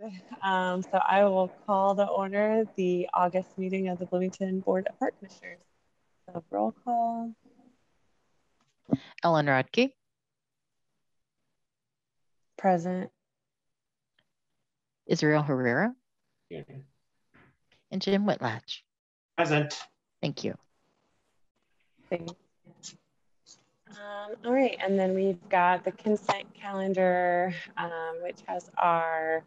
So I will call to order the August meeting of the Bloomington Board of Park Commissioners. So roll call. Ellen Radke. Present. Israel Herrera. Here. And Jim Whitlatch. Present. Thank you. Thanks. All right, and then we've got the consent calendar, which has our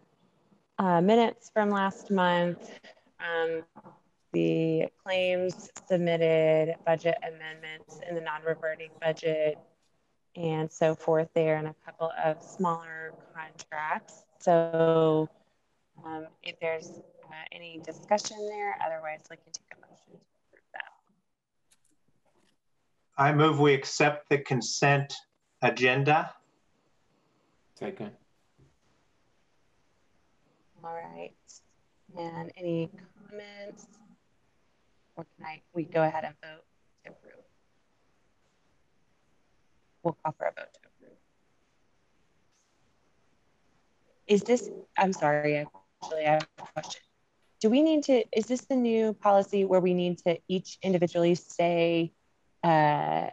minutes from last month, the claims submitted, budget amendments in the non-reverting budget, and so forth there, and a couple of smaller contracts. So if there's any discussion there, otherwise we can take a motion to approve that. I move we accept the consent agenda. Second. All right. And any comments? Or can we go ahead and vote to approve? We'll call for a vote to approve. Is this, I'm sorry, actually I have a question. Do we need to, is this the new policy where we need to each individually say I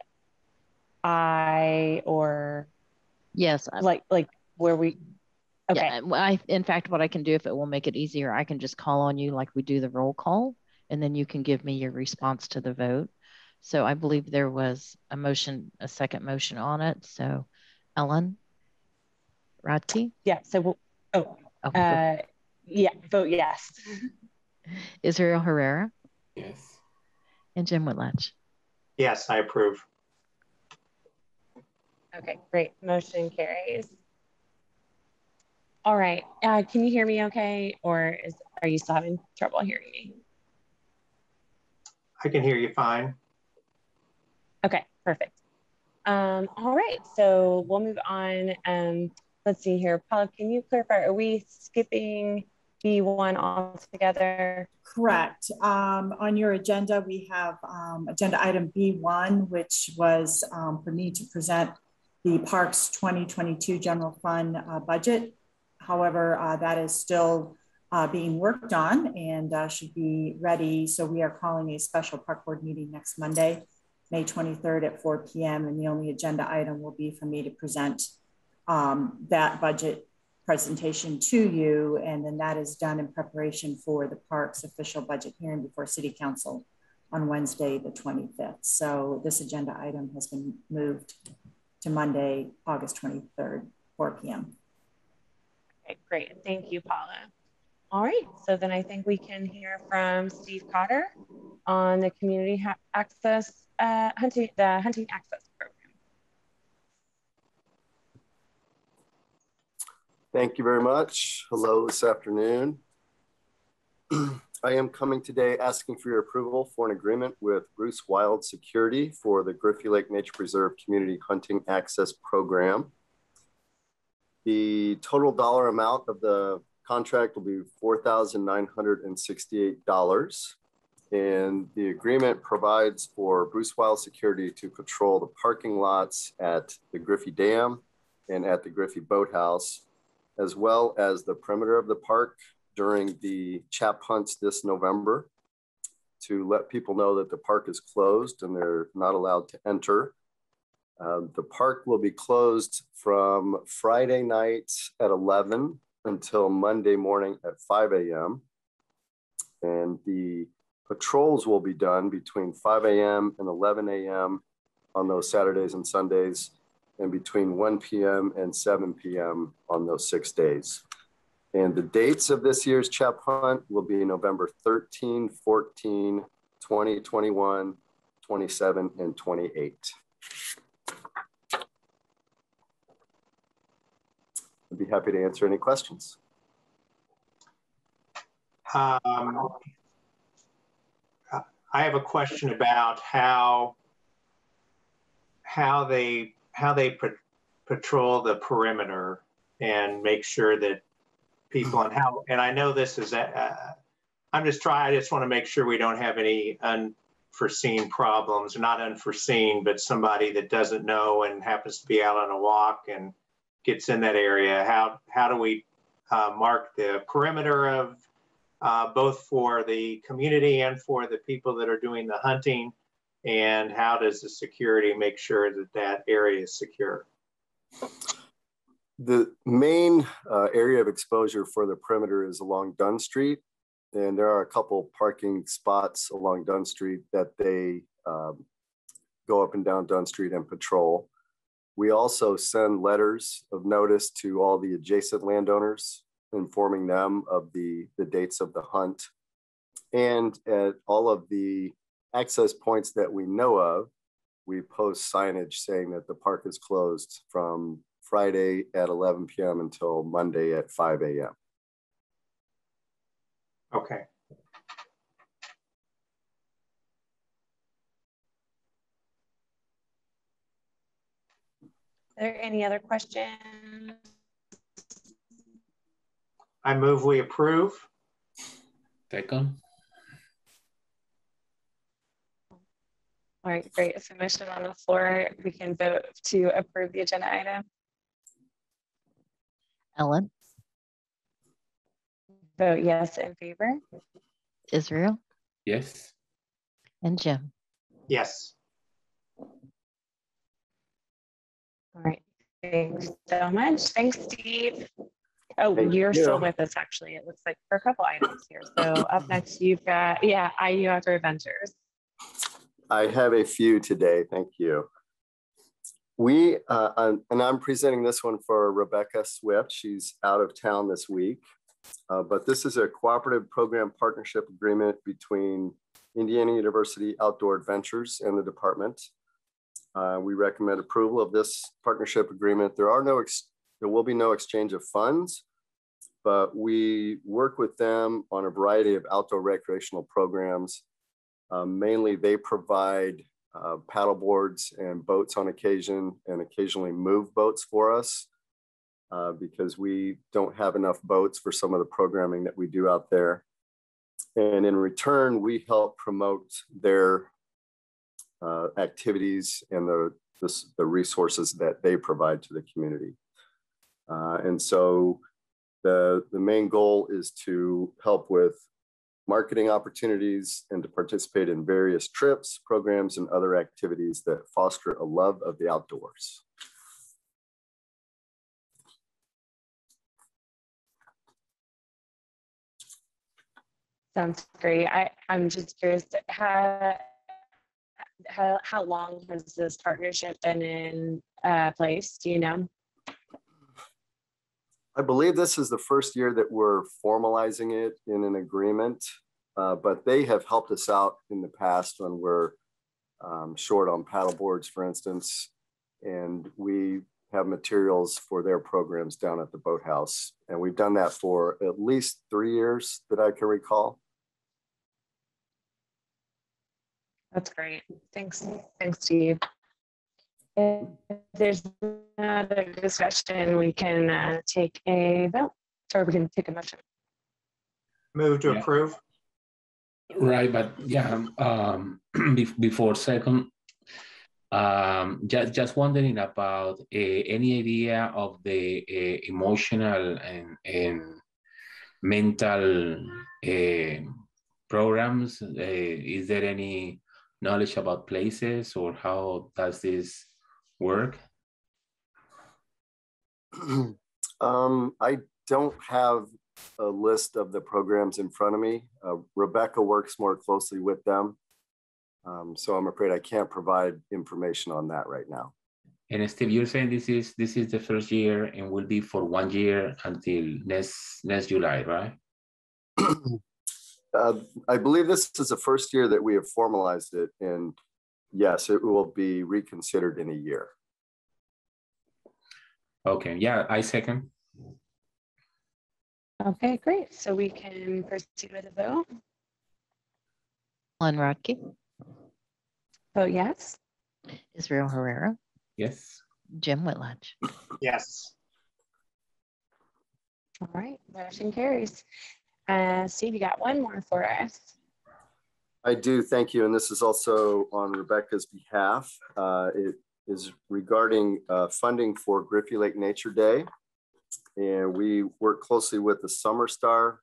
or? Yes. Like where we, okay. Yeah, in fact, what I can do, if it will make it easier, I can just call on you like we do the roll call, and then you can give me your response to the vote. So I believe there was a motion, a second motion on it. So Ellen Radke? Yeah, so yeah, vote yes. Israel Herrera? Yes. And Jim Whitlatch? Yes, I approve. Okay, great. Motion carries. All right. Can you hear me okay? Or are you still having trouble hearing me? I can hear you fine. Okay, perfect. All right, so we'll move on. Let's see here. Paula, can you clarify, are we skipping B1 altogether? Correct. On your agenda, we have agenda item B1, which was for me to present the Parks 2022 General Fund budget. However, that is still being worked on and should be ready. So we are calling a special park board meeting next Monday, May 23rd at 4 p.m. And the only agenda item will be for me to present that budget presentation to you. And then that is done in preparation for the park's official budget hearing before City Council on Wednesday, the 25th. So this agenda item has been moved to Monday, August 23rd, 4 p.m. Okay, great. Thank you, Paula. All right, so then I think we can hear from Steve Cotter on the community access, the hunting access program. Thank you very much. Hello this afternoon. I am coming today asking for your approval for an agreement with Bruce Wild Security for the Griffey Lake Nature Preserve Community Hunting Access Program. The total dollar amount of the contract will be $4,968. And the agreement provides for Bruce Wild Security to patrol the parking lots at the Griffey Dam and at the Griffey Boathouse, as well as the perimeter of the park during the chap hunts this November, to let people know that the park is closed and they're not allowed to enter. The park will be closed from Friday night at 11 until Monday morning at 5 a.m. And the patrols will be done between 5 a.m. and 11 a.m. on those Saturdays and Sundays, and between 1 p.m. and 7 p.m. on those 6 days. And the dates of this year's chap hunt will be November 13, 14, 20, 21, 27, and 28. I'd be happy to answer any questions. I have a question about how they patrol the perimeter and make sure that people and I know this is I just want to make sure we don't have any unforeseen problems, not unforeseen, but somebody that doesn't know and happens to be out on a walk and gets in that area. How do we mark the perimeter of both for the community and for the people that are doing the hunting? And how does the security make sure that that area is secure? The main area of exposure for the perimeter is along Dunn Street. And there are a couple parking spots along Dunn Street that they go up and down Dunn Street and patrol. We also send letters of notice to all the adjacent landowners, informing them of the dates of the hunt. And at all of the access points that we know of, we post signage saying that the park is closed from Friday at 11 p.m. until Monday at 5 a.m. Okay. Are there any other questions? I move we approve. Second. All right, great. So motion on the floor. We can vote to approve the agenda item. Ellen, Vote yes in favor. Israel, Yes. and Jim. Yes. All right, thanks so much. Thanks, Steve. Oh, Thank you're you. still with us, actually. It looks like for a couple items here. So up next, you've got, yeah, IU Outdoor Adventures. I have a few today, thank you. And I'm presenting this one for Rebecca Swift. She's out of town this week, but this is a cooperative program partnership agreement between Indiana University Outdoor Adventures and the department. We recommend approval of this partnership agreement. There will be no exchange of funds, but we work with them on a variety of outdoor recreational programs. Mainly they provide paddle boards and boats on occasion, and occasionally move boats for us because we don't have enough boats for some of the programming that we do out there. And in return, we help promote their activities and the resources that they provide to the community. And so the main goal is to help with marketing opportunities and to participate in various trips, programs, and other activities that foster a love of the outdoors. Sounds great. I'm just curious, how long has this partnership been in place? Do you know? I believe this is the first year that we're formalizing it in an agreement, but they have helped us out in the past when we're short on paddle boards, for instance, and we have materials for their programs down at the boathouse. And we've done that for at least 3 years that I can recall. That's great. Thanks, Steve. If there's another discussion, we can take a vote, or we can take a motion. Move to approve. Right, but yeah, before second, just wondering about any idea of the emotional and mental programs. Is there any knowledge about places, or how does this work? I don't have a list of the programs in front of me. Rebecca works more closely with them. So I'm afraid I can't provide information on that right now. And Steve, you're saying this is the first year and will be for 1 year until next July, right? I believe this is the first year that we have formalized it, and yes, it will be reconsidered in a year. Okay, yeah, I second. Okay, great. So we can proceed with a vote. Ellen Rodke, Vote yes. Israel Herrera, Yes. Jim Whitlatch. Yes. All right, motion carries. Steve, you got one more for us. I do, thank you. And this is also on Rebecca's behalf. It is regarding funding for Griffey Lake Nature Day. And we work closely with the Summer Star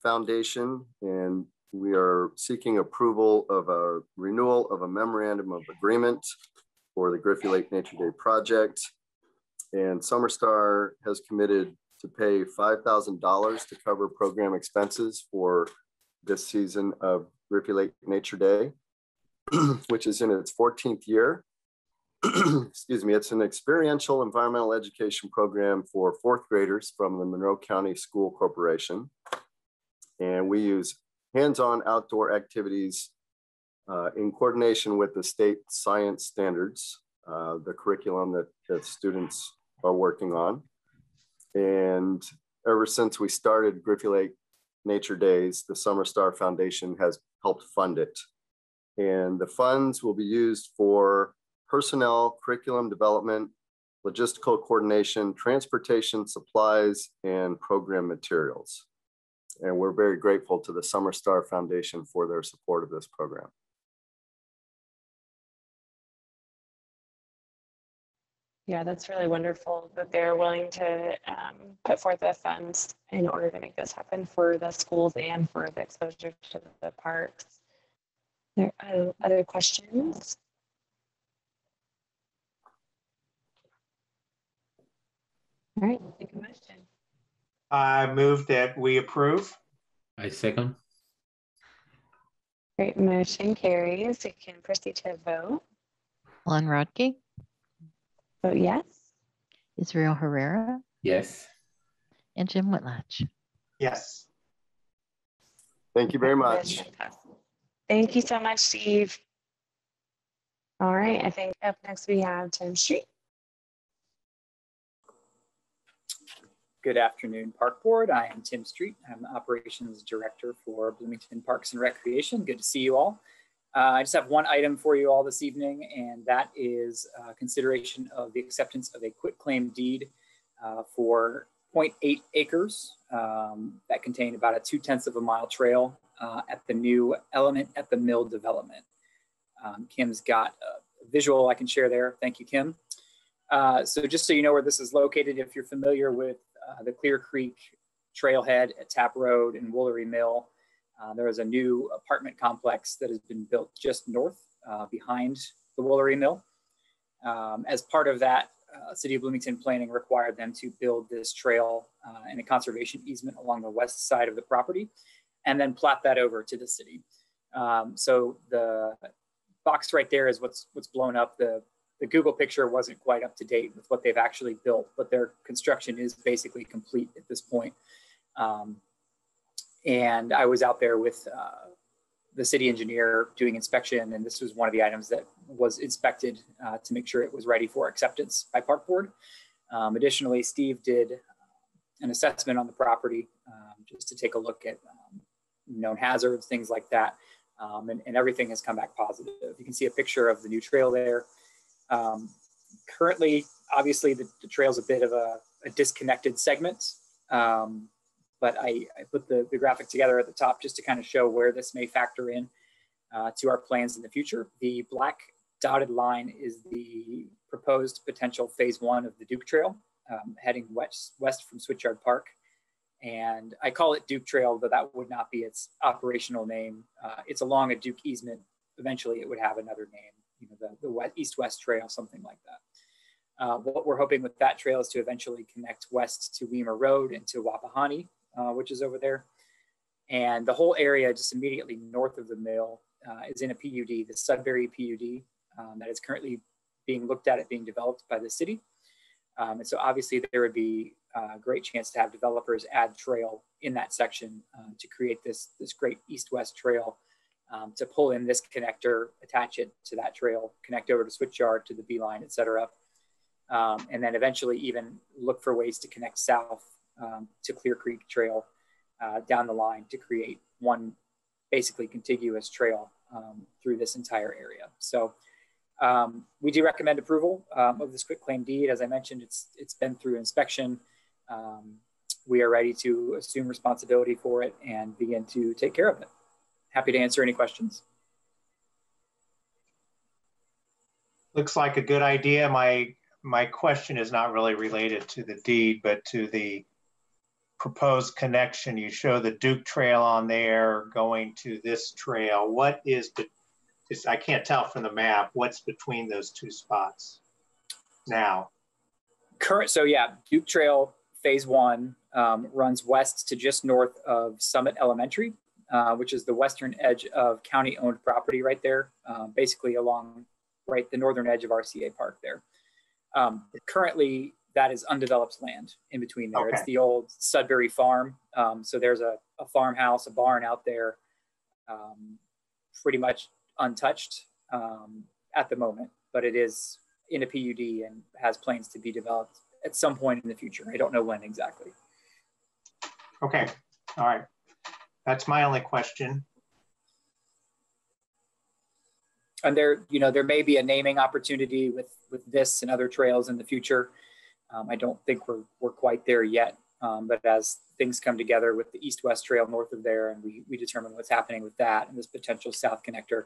Foundation, and we are seeking approval of a renewal of a memorandum of agreement for the Griffey Lake Nature Day project. And Summer Star has committed to pay $5,000 to cover program expenses for this season of Griffey Lake Nature Day, which is in its 14th year. Excuse me, it's an experiential environmental education program for fourth graders from the Monroe County School Corporation. And we use hands-on outdoor activities in coordination with the state science standards, the curriculum that students are working on. And ever since we started Griffey Lake Nature Days, the Summer Star Foundation has helped fund it. And the funds will be used for personnel, curriculum development, logistical coordination, transportation, supplies, and program materials. And we're very grateful to the Summer Star Foundation for their support of this program. Yeah, that's really wonderful that they're willing to put forth the funds in order to make this happen for the schools and for the exposure to the parks. There are other questions? All right, take a motion. I move that we approve. I second. Great, motion carries. You can proceed to vote. Lon Rodke, Vote yes. Israel Herrera, Yes. and Jim Whitlatch. Yes. Thank you very much. Thank you so much, Steve. All right, I think up next we have Tim Street. Good afternoon, Park Board. I am Tim Street. I'm the Operations Director for Bloomington Parks and Recreation. Good to see you all. I just have one item for you all this evening, and that is consideration of the acceptance of a quitclaim deed for 0.8 acres that contain about a 0.2 of a mile trail at the new Element at the Mill development. Kim's got a visual I can share there. Thank you, Kim. So just so you know where this is located, if you're familiar with the Clear Creek trailhead at Tap Road and Woolery Mill, there is a new apartment complex that has been built just north behind the Woolery Mill. As part of that, City of Bloomington planning required them to build this trail and a conservation easement along the west side of the property and then plat that over to the city. So the box right there is what's blown up. The Google picture wasn't quite up to date with what they've actually built, but their construction is basically complete at this point. And I was out there with the city engineer doing inspection, and this was one of the items that was inspected to make sure it was ready for acceptance by Park Board. Additionally, Steve did an assessment on the property just to take a look at known hazards, things like that, and everything has come back positive. You can see a picture of the new trail there. Currently, obviously, the trail's a bit of a disconnected segment, but I put the graphic together at the top just to kind of show where this may factor in to our plans in the future. The black dotted line is the proposed potential phase 1 of the Duke Trail, heading west from Switchyard Park. And I call it Duke Trail, though that would not be its operational name. It's along a Duke easement. Eventually, it would have another name. You know, the East-West Trail, something like that. What we're hoping with that trail is to eventually connect west to Weimer Road and to Wapahani, which is over there. And the whole area just immediately north of the mill is in a PUD, the Sudbury PUD, that is currently being looked at being developed by the city. And so obviously there would be a great chance to have developers add trail in that section to create this great east-west trail. To pull in this connector, attach it to that trail, connect over to Switchyard, to the Beeline, et cetera. And then eventually even look for ways to connect south to Clear Creek Trail down the line to create one basically contiguous trail through this entire area. So we do recommend approval of this quitclaim deed. As I mentioned, it's been through inspection. We are ready to assume responsibility for it and begin to take care of it. Happy to answer any questions. Looks like a good idea. My my question is not really related to the deed, but to the proposed connection. You show the Duke Trail on there going to this trail. What is the, I can't tell from the map, what's between those two spots now? So yeah, Duke Trail Phase 1 runs west to just north of Summit Elementary, which is the western edge of county-owned property right there, basically along the northern edge of RCA Park there. Currently, that is undeveloped land in between there. Okay. It's the old Sudbury Farm. So there's a farmhouse, a barn out there, pretty much untouched at the moment, but it is in a PUD and has plans to be developed at some point in the future. I don't know when exactly. Okay, all right. That's my only question. And there may be a naming opportunity with this and other trails in the future. I don't think we're quite there yet, but as things come together with the east-west trail north of there, and we determine what's happening with that and this potential south connector,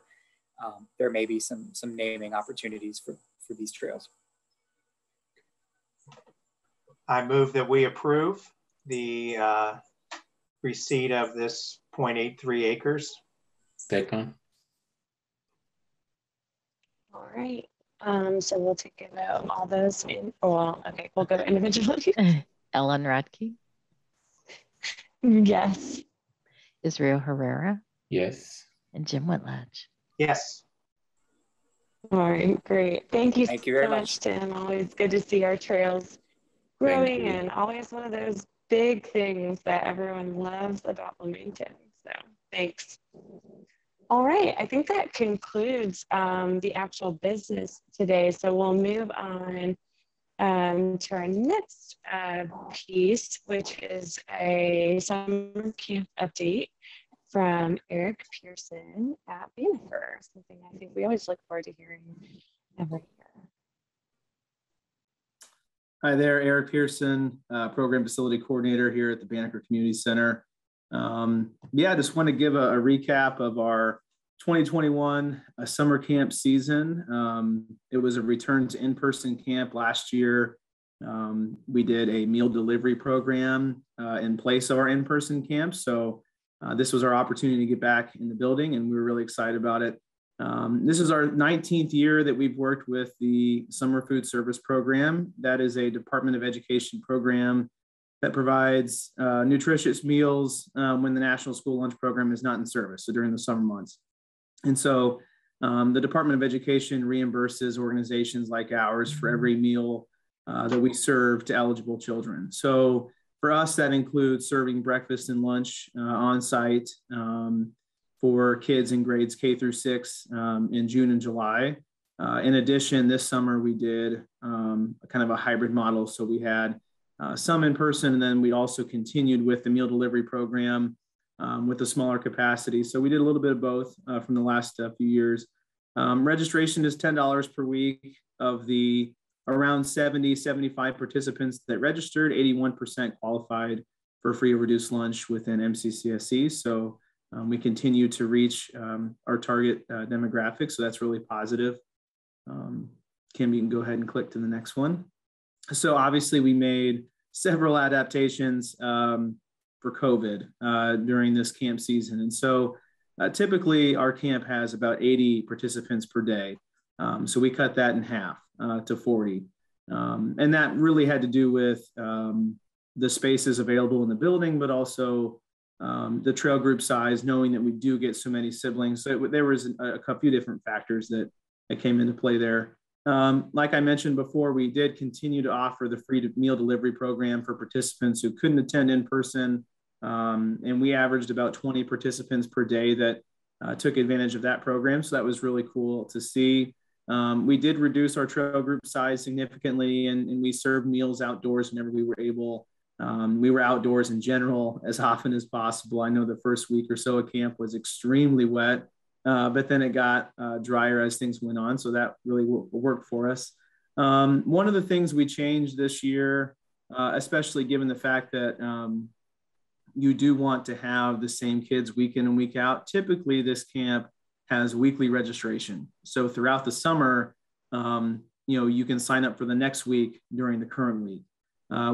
there may be some naming opportunities for these trails. I move that we approve the receipt of this 0.83 acres. Second. All right. So we'll take a vote. All those in, well, okay, we'll go individually. Ellen Radke. Yes. Israel Herrera. Yes. And Jim Whitlatch. Yes. All right, great. Thank you very so much, Tim. Always good to see our trails growing, and always one of those big things that everyone loves about Bloomington. So thanks. All right, I think that concludes the actual business today. So we'll move on to our next piece, which is a summer camp update from Eric Pearson at Banneker, something I think we always look forward to hearing every year. Hi there, Eric Pearson, Program Facility Coordinator here at the Banneker Community Center. I just want to give a recap of our 2021 summer camp season. It was a return to in-person camp last year. We did a meal delivery program in place of our in-person camp. So this was our opportunity to get back in the building, and we were really excited about it. This is our 19th year that we've worked with the Summer Food Service Program. That is a Department of Education program that provides nutritious meals when the National School Lunch Program is not in service, so during the summer months. And so the Department of Education reimburses organizations like ours for every meal that we serve to eligible children. So for us, that includes serving breakfast and lunch on site for kids in grades K through 6 in June and July. In addition, this summer we did kind of a hybrid model. So we had some in person, and then we also continued with the meal delivery program with a smaller capacity. So we did a little bit of both from the last few years. Registration is $10 per week. Of the around 75 participants that registered, 81% qualified for free or reduced lunch within MCCSE. So we continue to reach our target demographic. So that's really positive. Kim, you can go ahead and click to the next one. So obviously we made several adaptations for COVID during this camp season. And so typically our camp has about 80 participants per day. So we cut that in half to 40. And that really had to do with the spaces available in the building, but also the trail group size, knowing that we do get so many siblings. So there was a few different factors that came into play there. Like I mentioned before, we did continue to offer the free meal delivery program for participants who couldn't attend in person. And we averaged about 20 participants per day that took advantage of that program. So that was really cool to see. We did reduce our trail group size significantly, and we served meals outdoors whenever we were able. We were outdoors in general as often as possible. I know the first week or so of camp was extremely wet, but then it got drier as things went on. So that really worked for us. One of the things we changed this year, especially given the fact that you do want to have the same kids week in and week out, typically this camp has weekly registration. So throughout the summer, you can sign up for the next week during the current week.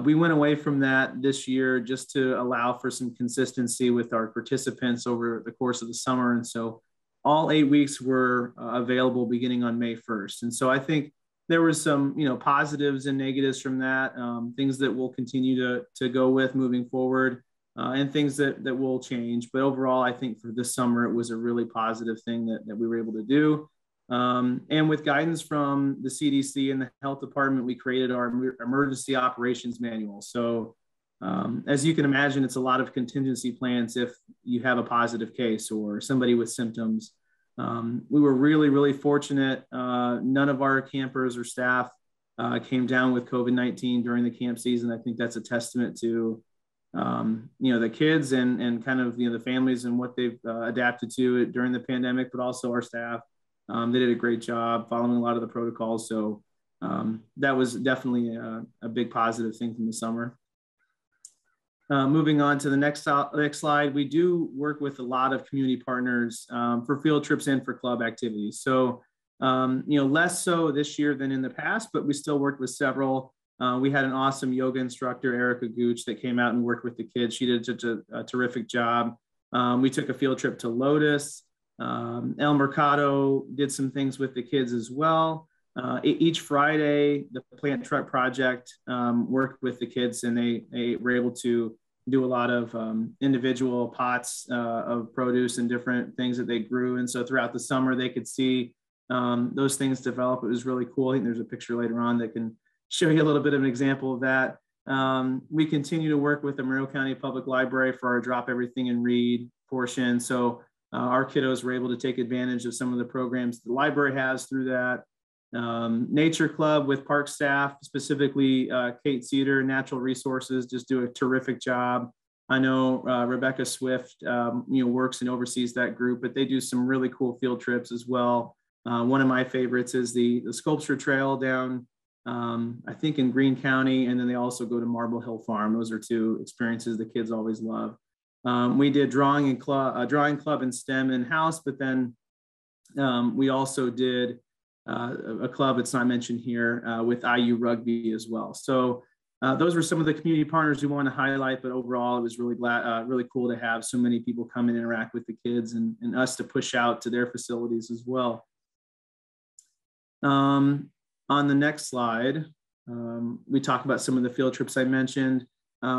We went away from that this year just to allow for some consistency with our participants over the course of the summer. And so all 8 weeks were available beginning on May 1st. And so I think there was some, positives and negatives from that, things that we'll continue to go with moving forward, and things that will change. But overall, I think for this summer, it was a really positive thing that we were able to do. And with guidance from the CDC and the health department, we created our emergency operations manual. So as you can imagine, it's a lot of contingency plans if you have a positive case or somebody with symptoms. We were really, really fortunate. None of our campers or staff came down with COVID-19 during the camp season. I think that's a testament to the kids and kind of the families and what they've adapted to it during the pandemic, but also our staff. They did a great job following a lot of the protocols. So that was definitely a big positive thing from the summer. Moving on to the next slide, we do work with a lot of community partners for field trips and for club activities. So, less so this year than in the past, but we still worked with several. We had an awesome yoga instructor, Erica Gooch, that came out and worked with the kids. She did such a terrific job. We took a field trip to Lotus. El Mercado did some things with the kids as well. Each Friday, the Plant Truck Project worked with the kids, and they were able to do a lot of individual pots of produce and different things that they grew. And so throughout the summer, they could see those things develop. It was really cool. I think there's a picture later on that can show you a little bit of an example of that. We continue to work with the Monroe County Public Library for our Drop Everything and Read portion. So our kiddos were able to take advantage of some of the programs the library has through that. Nature Club with park staff, specifically Kate Cedar, Natural Resources, just do a terrific job. I know Rebecca Swift, works and oversees that group, but they do some really cool field trips as well. One of my favorites is the Sculpture Trail down, I think in Greene County, and then they also go to Marble Hill Farm. Those are two experiences the kids always love. We did drawing club and STEM in-house, but then we also did a club that's not mentioned here with IU Rugby as well. So those were some of the community partners we want to highlight, but overall it was really cool to have so many people come and interact with the kids and us to push out to their facilities as well. On the next slide, we talk about some of the field trips I mentioned.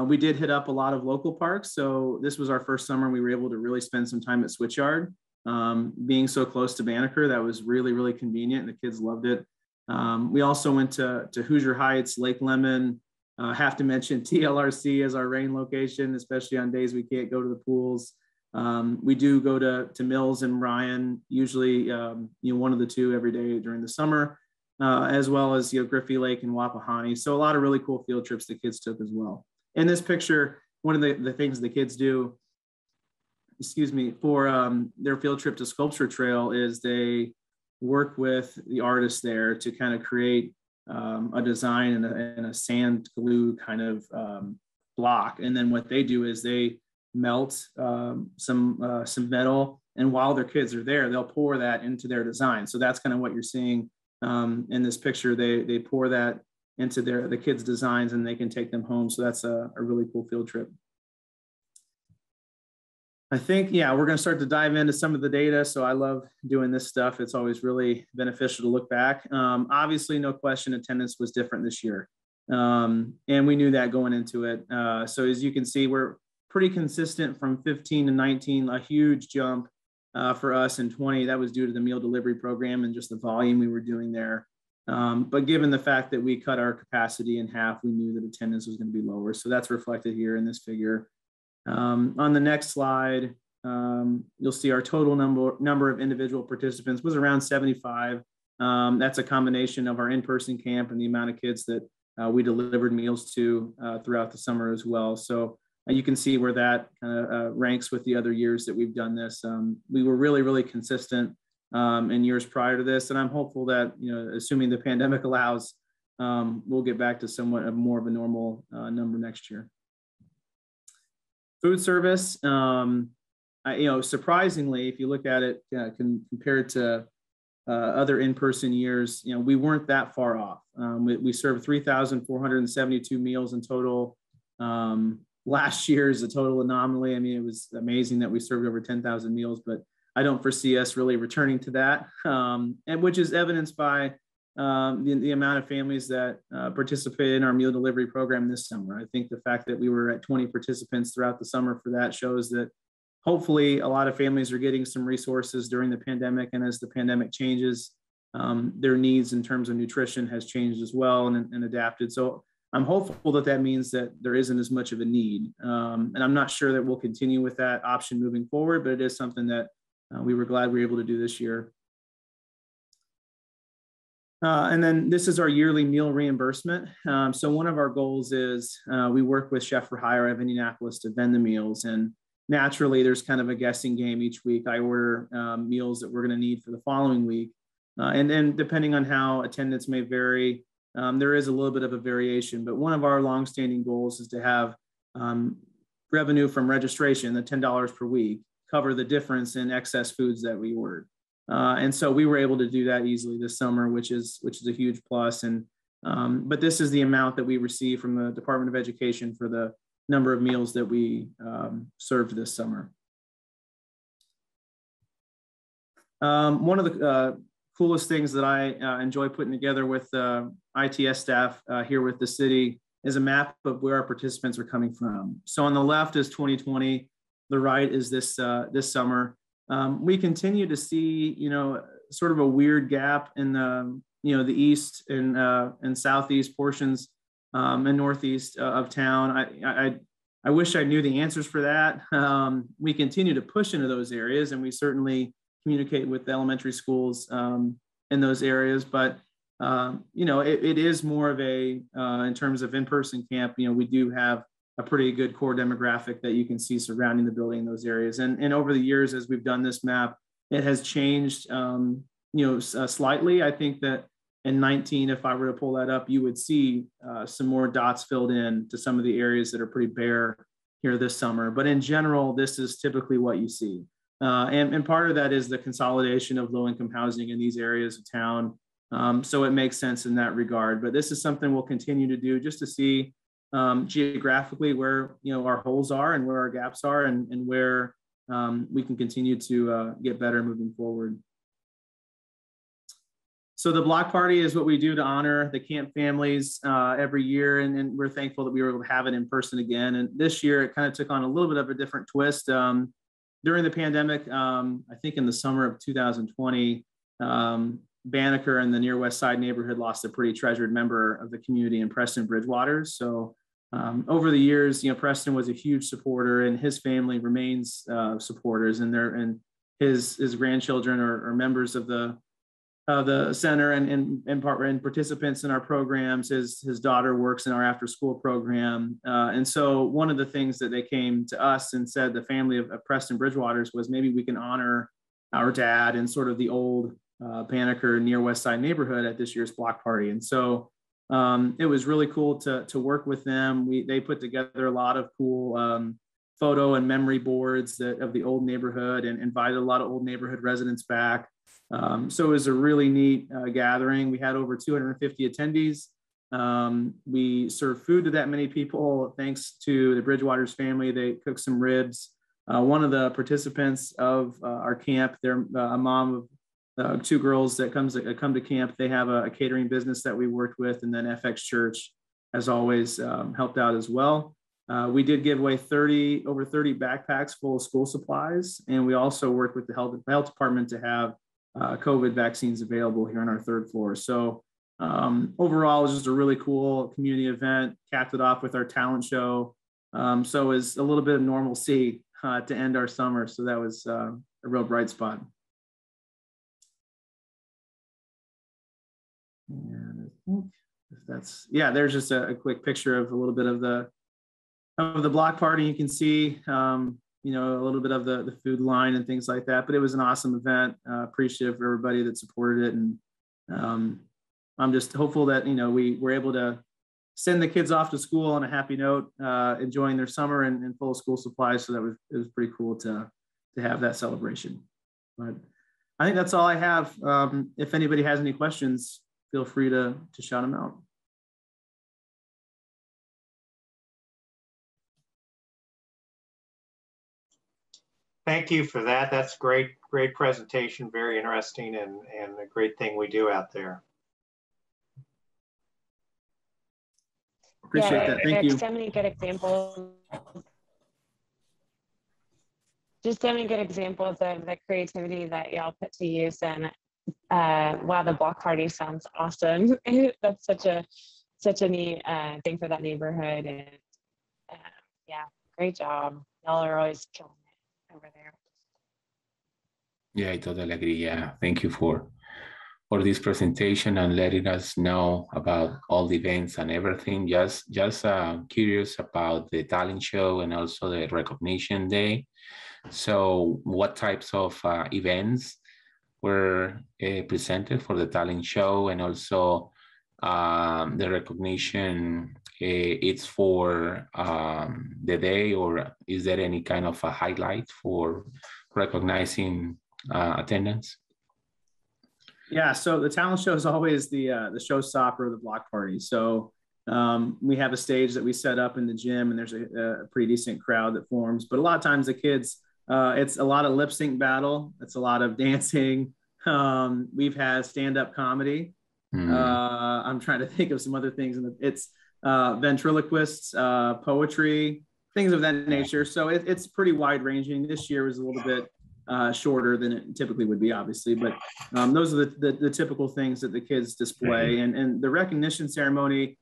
We did hit up a lot of local parks. So this was our first summer. We were able to really spend some time at Switchyard. Being so close to Banneker, that was really, really convenient, and the kids loved it. We also went to Hoosier Heights, Lake Lemon. Have to mention TLRC as our rain location, especially on days we can't go to the pools. We do go to Mills and Ryan, usually one of the two every day during the summer, as well as Griffey Lake and Wapahani. So a lot of really cool field trips the kids took as well. In this picture, one of the things the kids do, for their field trip to Sculpture Trail is they work with the artists there to kind of create a design in a sand glue kind of block. And then what they do is they melt some metal, and while their kids are there, they'll pour that into their design. So that's kind of what you're seeing in this picture. They pour that into the kids' designs, and they can take them home. So that's a really cool field trip. I think, we're going to start to dive into some of the data. So I love doing this stuff. It's always really beneficial to look back. Obviously, no question, attendance was different this year. And we knew that going into it. So as you can see, we're pretty consistent from 15 to 19, a huge jump for us in 20. That was due to the meal delivery program and just the volume we were doing there. But given the fact that we cut our capacity in half, we knew that attendance was going to be lower. So that's reflected here in this figure. On the next slide, you'll see our total number of individual participants was around 75. That's a combination of our in-person camp and the amount of kids that we delivered meals to throughout the summer as well. So you can see where that kind of ranks with the other years that we've done this. We were really, really consistent in years prior to this. And I'm hopeful that, assuming the pandemic allows, we'll get back to somewhat more of a normal number next year. Food service, surprisingly, if you look at it compared to other in-person years, we weren't that far off. We served 3,472 meals in total. Last year is a total anomaly. I mean, it was amazing that we served over 10,000 meals, but I don't foresee us really returning to that, and which is evidenced by the amount of families that participated in our meal delivery program this summer. I think the fact that we were at 20 participants throughout the summer for that shows that hopefully a lot of families are getting some resources during the pandemic. And as the pandemic changes, their needs in terms of nutrition has changed as well and adapted. So I'm hopeful that that means that there isn't as much of a need. And I'm not sure that we'll continue with that option moving forward, but it is something that we were glad we were able to do this year. And then this is our yearly meal reimbursement. So one of our goals is we work with Chef for Hire of Indianapolis to vend the meals. And naturally, there's kind of a guessing game each week. I order meals that we're going to need for the following week. And then depending on how attendance may vary, there is a little bit of a variation. But one of our longstanding goals is to have revenue from registration, the $10 per week, cover the difference in excess foods that we ordered. And so we were able to do that easily this summer, which is a huge plus. And but this is the amount that we receive from the Department of Education for the number of meals that we served this summer. One of the coolest things that I enjoy putting together with ITS staff here with the city is a map of where our participants are coming from. So on the left is 2020, the right is this summer. We continue to see, sort of a weird gap in the east and southeast portions and northeast of town. I wish I knew the answers for that. We continue to push into those areas, and we certainly communicate with the elementary schools in those areas. But it is more of a in terms of in-person camp. We do have a pretty good core demographic that you can see surrounding the building in those areas. And over the years, as we've done this map, it has changed, slightly. I think that in 19, if I were to pull that up, you would see some more dots filled in to some of the areas that are pretty bare here this summer. But in general, this is typically what you see. And part of that is the consolidation of low-income housing in these areas of town. So it makes sense in that regard. But this is something we'll continue to do just to see geographically where our holes are and where our gaps are and where we can continue to get better moving forward. So the block party is what we do to honor the camp families every year, and we're thankful that we were able to have it in person again. And this year it kind of took on a little bit of a different twist. During the pandemic, I think in the summer of 2020, Banneker and the near West Side neighborhood lost a pretty treasured member of the community in Preston Bridgewater. So over the years, Preston was a huge supporter, and his family remains supporters, and his grandchildren are members of the center and participants in our programs. His daughter works in our after school program. And so one of the things that they came to us and said, the family of Preston Bridgewaters, was maybe we can honor our dad in sort of the old Banneker near West Side neighborhood at this year's block party. And so it was really cool to work with them. They put together a lot of cool photo and memory boards of the old neighborhood and invited a lot of old neighborhood residents back. So it was a really neat gathering. We had over 250 attendees. We served food to that many people. Thanks to the Bridgewaters family, they cooked some ribs. One of the participants of our camp, they're a mom of two girls that come to camp. They have a catering business that we worked with, and then FX Church, as always, helped out as well. We did give away over 30 backpacks full of school supplies, and we also worked with the health department to have COVID vaccines available here on our third floor. So overall, it was just a really cool community event, capped it off with our talent show. So it was a little bit of normalcy to end our summer. So that was a real bright spot. And I think if there's just a quick picture of a little bit of the block party. You can see a little bit of the food line and things like that, but it was an awesome event. Appreciative of everybody that supported it. And I'm just hopeful that, we were able to send the kids off to school on a happy note, enjoying their summer and full of school supplies. So it was pretty cool to have that celebration. But I think that's all I have. If anybody has any questions, feel free to shout them out. Thank you for that. That's great presentation, very interesting, and a great thing we do out there. Appreciate that. Thank you. So many good examples. Just so many good examples of the creativity that y'all put to use. And wow, the block party sounds awesome. That's such a neat thing for that neighborhood. And yeah, great job. Y'all are always killing it over there. Yeah, I totally agree. Yeah, thank you for this presentation and letting us know about all the events and everything. Just curious about the talent show and also the recognition day. So what types of events were presented for the talent show, and also the recognition, it's for the day, or is there any kind of a highlight for recognizing attendance? Yeah, so the talent show is always the showstopper of the block party. So we have a stage that we set up in the gym, and there's a pretty decent crowd that forms. But a lot of times the kids, it's a lot of lip sync battle. It's a lot of dancing. We've had stand-up comedy. I'm trying to think of some other things. It's ventriloquists, poetry, things of that nature. So it's pretty wide ranging. This year was a little bit shorter than it typically would be, obviously, but those are the typical things that the kids display. And the recognition ceremony,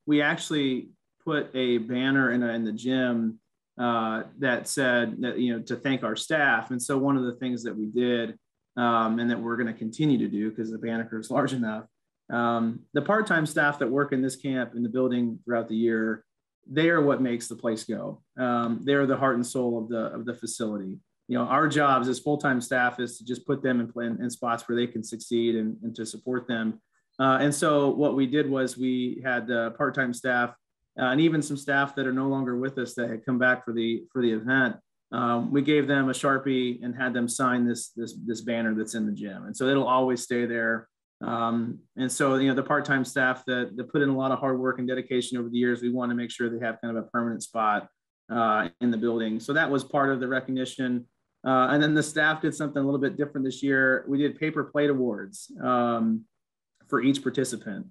we actually put a banner in the gym that said that, to thank our staff. And so one of the things that we did, and that we're going to continue to do because the Banneker is large enough, the part-time staff that work in this camp in the building throughout the year, they are what makes the place go. They're the heart and soul of the facility. Our jobs as full-time staff is to just put them in spots where they can succeed and to support them. And so what we did was we had part-time staff and even some staff that are no longer with us that had come back for the event. We gave them a Sharpie and had them sign this banner that's in the gym. And so it'll always stay there. And so, the part-time staff that put in a lot of hard work and dedication over the years, we want to make sure they have kind of a permanent spot in the building. So that was part of the recognition. And then the staff did something a little bit different this year. We did paper plate awards for each participant.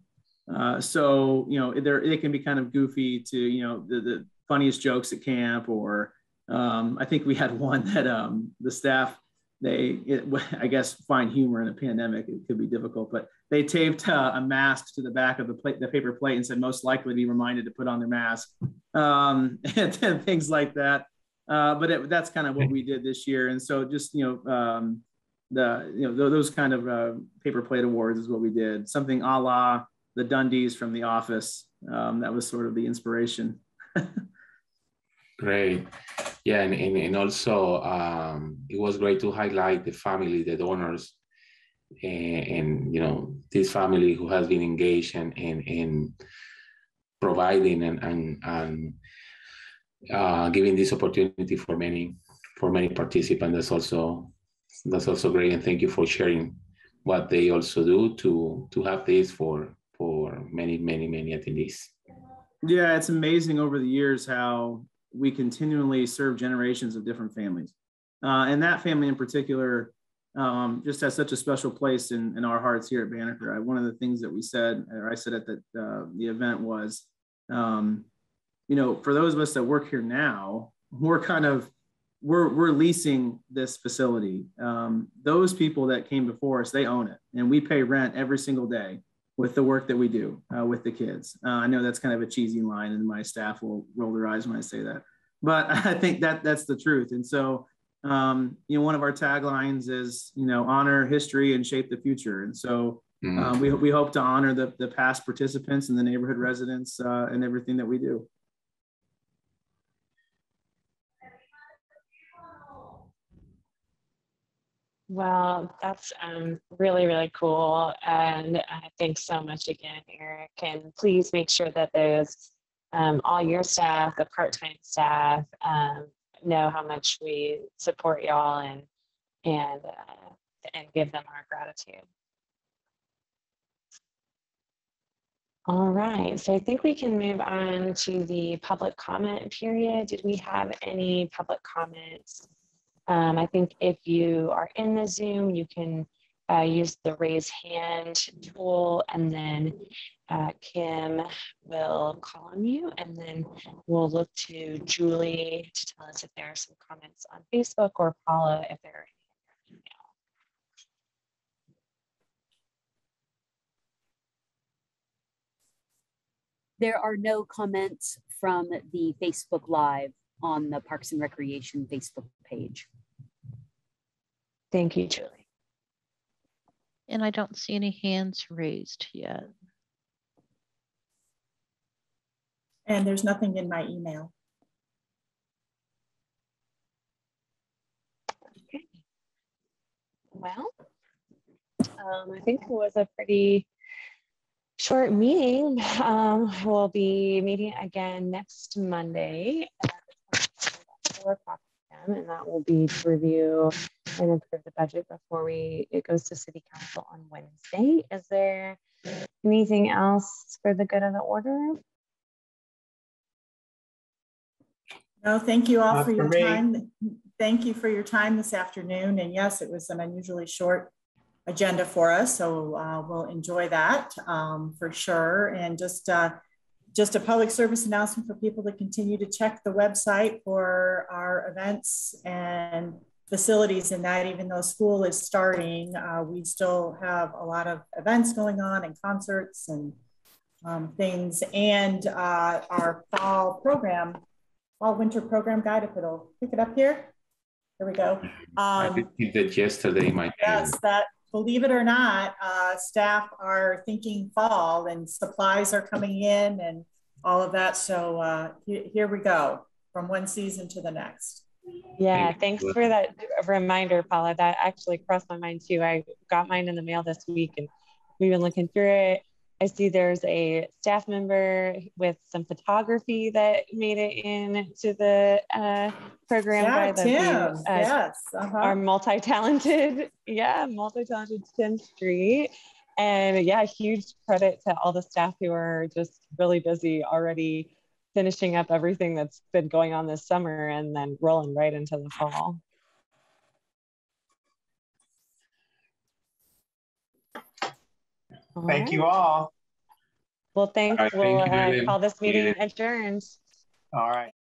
So, they can be kind of goofy to, the funniest jokes at camp, or I think we had one that the staff, I guess, find humor in a pandemic. It could be difficult, but they taped a mask to the back of the paper plate and said, most likely to be reminded to put on their mask, and things like that. But that's kind of what we did this year. And so just, those kind of paper plate awards is what we did. Something a la the Dundies from The Office. That was sort of the inspiration. Great. Yeah, and also it was great to highlight the family, the donors, and this family who has been engaged in providing and giving this opportunity for many participants. That's also great, and thank you for sharing what they also do to have this for many attendees. Yeah, it's amazing over the years how we continually serve generations of different families. And that family in particular just has such a special place in our hearts here at Banneker. One of the things that I said at the event was, for those of us that work here now, we're leasing this facility. Those people that came before us, they own it, and we pay rent every single day with the work that we do with the kids. I know that's kind of a cheesy line, and my staff will roll their eyes when I say that, but I think that's the truth. And so, one of our taglines is, honor history and shape the future. And so we hope to honor the past participants and the neighborhood residents and everything that we do. Well, that's really, really cool. And thanks so much again, Eric. And please make sure that those, all your staff, the part-time staff, know how much we support y'all and and give them our gratitude. All right, so I think we can move on to the public comment period. Did we have any public comments? I think if you are in the Zoom, you can use the raise hand tool, and then Kim will call on you, and then we'll look to Julie to tell us if there are some comments on Facebook, or Paula if there are any in your email. There are no comments from the Facebook Live on the Parks and Recreation Facebook page. Thank you, Julie. And I don't see any hands raised yet. And there's nothing in my email. Okay. Well, I think it was a pretty short meeting. We'll be meeting again next Monday at 4 o'clock p.m. and that will be to review and approve the budget before it goes to City Council on Wednesday. Is there anything else for the good of the order? No, thank you all for your time. Thank you for your time this afternoon. And yes, it was an unusually short agenda for us, so we'll enjoy that for sure. And just a public service announcement for people to continue to check the website for our events and facilities, and that even though school is starting, we still have a lot of events going on and concerts and things, and our fall winter program guide, if it'll pick it up here. There we go. I did that yesterday, my yes, that, believe it or not, staff are thinking fall and supplies are coming in and all of that. So here we go, from one season to the next. Yeah, thanks for that reminder, Paula. That actually crossed my mind too. I got mine in the mail this week and we've been looking through it. I see there's a staff member with some photography that made it into the program Yeah, by the Tim, yes. Our multi-talented Tim Street. And yeah, huge credit to all the staff who are just really busy already finishing up everything that's been going on this summer and then rolling right into the fall. Thank you all. Well, thanks. Right, we'll thank you, call this meeting adjourned. All right.